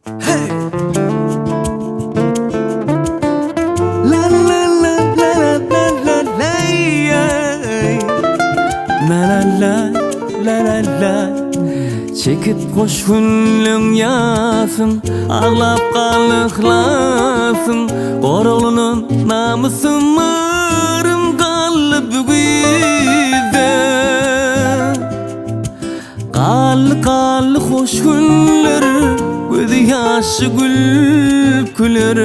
Hey! La la la la la la la la la la la la. Çekip hoş günlüğün yasın, ağlap kalıklasın. Orolunun namusu mırım kallı Güýzde. Kallı hoş günler, gözü yaşı gülüp güler.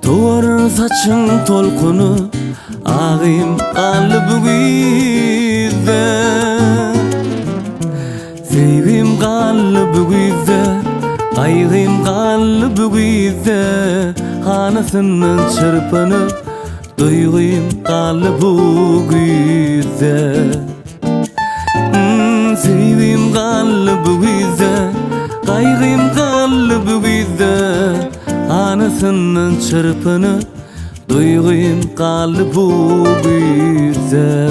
Doğar saçın tolkunu, ağım kallı Güýzde. Sevim kallı Güýzde, kaygım kallı Güýzde. Hanasının çırpınıp, duygum kallı Güýzde. Sevim kallı Güýzde, kaygım kallı Güýzde. Hanasının çırpınıp, duygum kallı Güýzde.